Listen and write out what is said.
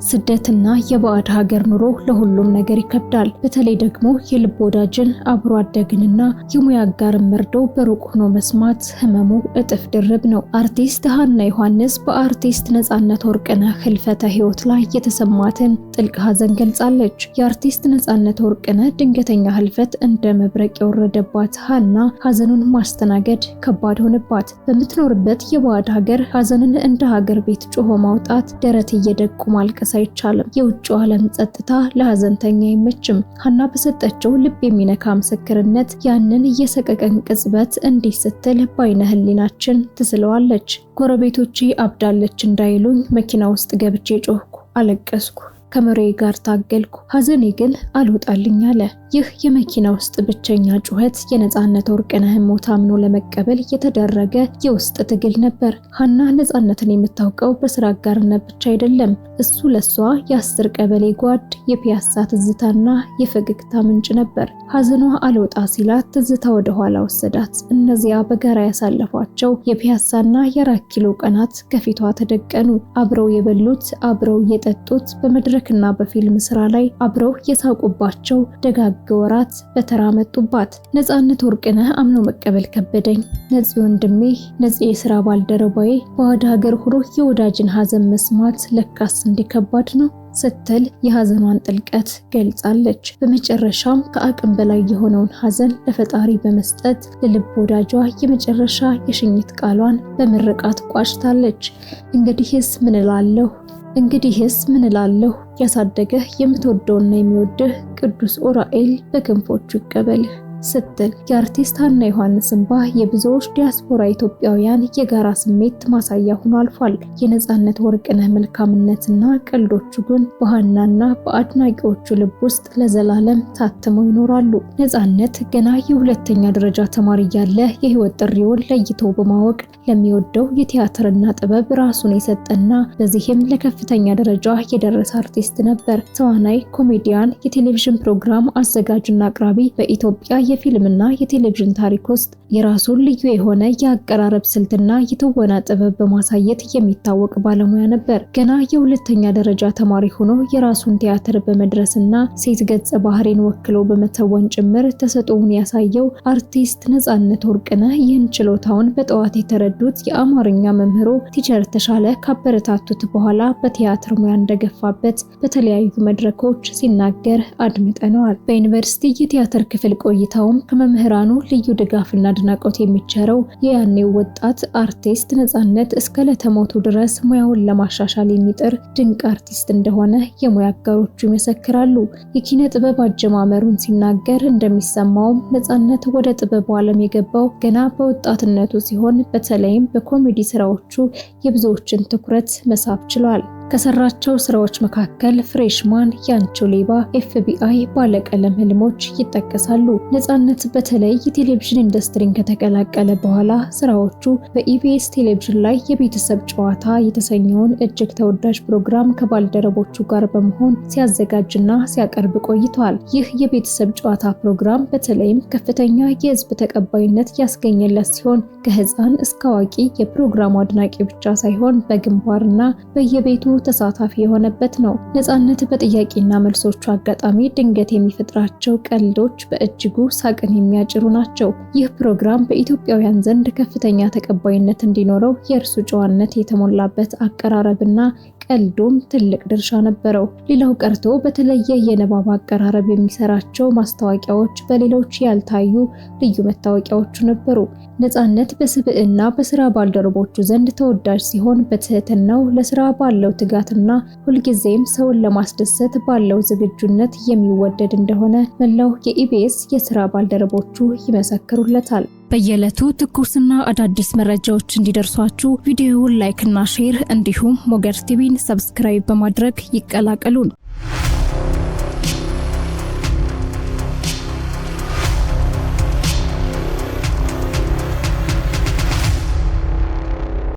ስደትና የባዕድ ሀገር ኑሮ ለሁሉም ነገር ይከብዳል። በተለይ ደግሞ የልብ ወዳጅን አብሮ አደግንና የሙያ አጋርን መርዶ በሩቅ ሆኖ መስማት ህመሙ እጥፍ ድርብ ነው። አርቲስት ሀና ዮሐንስ በአርቲስት ነጻነት ወርቅነህ ህልፈተ ህይወት ላይ የተሰማትን ጥልቅ ሀዘን ገልጻለች። የአርቲስት ነጻነት ወርቅነህ ድንገተኛ ህልፈት እንደ መብረቅ የወረደባት ሀና ሀዘኑን ማስተናገድ ከባድ ሆነባት። በምትኖርበት የባዕድ ሀገር ሀዘንን እንደ ሀገር ቤት ጮሆ ማውጣት ደረት እየደቁ ማልቀስ አይቻልም። የውጭው ዓለም ጸጥታ ለሀዘንተኛ አይመችም። ሀና በሰጠችው ልብ የሚነካ ምስክርነት ያንን የሰቀቀን ቅጽበት እንዲህ ስትል በዓይነ ህሊናችን ትስለዋለች። ጎረቤቶቼ አብዳለች እንዳይሉኝ መኪና ውስጥ ገብቼ ጮህኩ፣ አለቀስኩ፣ ከመሬ ጋር ታገልኩ። ሀዘኔ ግን አልወጣልኝ አለ። ይህ የመኪና ውስጥ ብቸኛ ጩኸት የነጻነት ወርቅነህን ሞት አምኖ ለመቀበል የተደረገ የውስጥ ትግል ነበር። ሀና ነጻነትን የምታውቀው በስራ አጋርነት ብቻ አይደለም። እሱ ለሷ የ10 ቀበሌ ጓድ፣ የፒያሳ ትዝታና የፈገግታ ምንጭ ነበር። ሀዘኗ አልወጣ ሲላት ትዝታ ወደ ኋላ ወሰዳት። እነዚያ በጋራ ያሳለፏቸው የፒያሳና የ4 ኪሎ ቀናት ከፊቷ ተደቀኑ። አብረው የበሉት፣ አብረው የጠጡት፣ በመድረክና በፊልም ስራ ላይ አብረው የሳቁባቸው ደጋግ ወራት በተራ መጡባት። ነጻነት ወርቅነህ አምኖ መቀበል ከበደኝ። ነፂ ወንድሜ፣ ነፂ የሥራ ባልደረባዬ፣ ባዕድ ሀገር ሆኖ የወዳጅን ሀዘን መስማት ለካስ እንዲከባድ ነው ስትል የሀዘኗን ጥልቀት ገልጻለች። በመጨረሻም ከአቅም በላይ የሆነውን ሀዘን ለፈጣሪ በመስጠት ለልብ ወዳጇ የመጨረሻ የሽኝት ቃሏን በምርቃት ቋጭታለች። እንግዲህስ ምን እላለሁ ያሳደገህ የምትወደውና የሚወድህ ቅዱስ ኡራኤል በክንፎቹ ይቀበልህ ስትል የአርቲስት ሀና ዮሐንስ እንባ የብዙዎች ዲያስፖራ ኢትዮጵያውያን የጋራ ስሜት ማሳያ ሆኖ አልፏል። የነጻነት ወርቅነህ መልካምነትና ቀልዶቹ ግን በሀናና በአድናቂዎቹ ልብ ውስጥ ለዘላለም ታትመው ይኖራሉ። ነጻነት ገና የሁለተኛ ደረጃ ተማሪ እያለ የህይወት ጥሪውን ለይቶ በማወቅ ለሚወደው የቲያትርና ጥበብ ራሱን የሰጠና በዚህም ለከፍተኛ ደረጃ የደረሰ አርቲስት ነበር። ተዋናይ፣ ኮሜዲያን፣ የቴሌቪዥን ፕሮግራም አዘጋጅና አቅራቢ በኢትዮጵያ የፊልምና የቴሌቪዥን ታሪክ ውስጥ የራሱን ልዩ የሆነ የአቀራረብ ስልትና የትወና ጥበብ በማሳየት የሚታወቅ ባለሙያ ነበር። ገና የሁለተኛ ደረጃ ተማሪ ሆኖ የራሱን ቲያትር በመድረስና ሴት ገጸ ባህሪን ወክሎ በመተወን ጭምር ተሰጥኦውን ያሳየው አርቲስት ነጻነት ወርቅነህ ይህን ችሎታውን በጠዋት የተረዱት የአማርኛ መምህሩ ቲቸር ተሻለ ካበረታቱት በኋላ በቲያትር ሙያ እንደገፋበት በተለያዩ መድረኮች ሲናገር አድምጠነዋል። በዩኒቨርሲቲ የቲያትር ክፍል ቆይታውም ከመምህራኑ ልዩ ድጋፍና አድናቆት የሚቸረው የያኔው ወጣት አርቲስት ነጻነት እስከ ለተሞቱ ድረስ ሙያውን ለማሻሻል የሚጥር ድንቅ አርቲስት እንደሆነ የሙያ አጋሮቹ ይመሰክራሉ። የኪነ ጥበብ አጀማመሩን ሲናገር እንደሚሰማውም ነጻነት ወደ ጥበቡ ዓለም የገባው ገና በወጣትነቱ ሲሆን በተለይም በኮሜዲ ስራዎቹ የብዙዎችን ትኩረት መሳብ ችሏል። ከሰራቸው ስራዎች መካከል ፍሬሽማን፣ ያንቺው ሌባ፣ FBI፣ ባለቀለም ህልሞች ይጠቀሳሉ። ነጻነት በተለይ የቴሌቪዥን ኢንዱስትሪን ከተቀላቀለ በኋላ ስራዎቹ በኢቢኤስ ቴሌቪዥን ላይ የቤተሰብ ጨዋታ የተሰኘውን እጅግ ተወዳጅ ፕሮግራም ከባልደረቦቹ ጋር በመሆን ሲያዘጋጅና ሲያቀርብ ቆይቷል። ይህ የቤተሰብ ጨዋታ ፕሮግራም በተለይም ከፍተኛ የህዝብ ተቀባይነት ያስገኘለት ሲሆን ከህፃን እስከ አዋቂ የፕሮግራሙ አድናቂ ብቻ ሳይሆን በግንባርና በየቤቱ ተሳታፊ የሆነበት ነው። ነጻነት በጥያቄና መልሶቹ አጋጣሚ ድንገት የሚፈጥራቸው ቀልዶች በእጅጉ ሳቅን የሚያጭሩ ናቸው። ይህ ፕሮግራም በኢትዮጵያውያን ዘንድ ከፍተኛ ተቀባይነት እንዲኖረው የእርሱ ጨዋነት የተሞላበት አቀራረብና ቀልዶም ትልቅ ድርሻ ነበረው። ሌላው ቀርቶ በተለየ የንባብ አቀራረብ የሚሰራቸው ማስታወቂያዎች በሌሎች ያልታዩ ልዩ መታወቂያዎቹ ነበሩ። ነጻነት በስብዕና በስራ ባልደረቦቹ ዘንድ ተወዳጅ ሲሆን በትህትናው ለስራ ባለው ትጋትና ሁልጊዜም ሰውን ለማስደሰት ባለው ዝግጁነት የሚወደድ እንደሆነ መላው የኢቢኤስ የስራ ባልደረቦቹ ይመሰክሩለታል። በየዕለቱ ትኩስና አዳዲስ መረጃዎች እንዲደርሷችሁ ቪዲዮውን ላይክ እና ሼር እንዲሁም ሞገድ ቲቪን ሰብስክራይብ በማድረግ ይቀላቀሉን።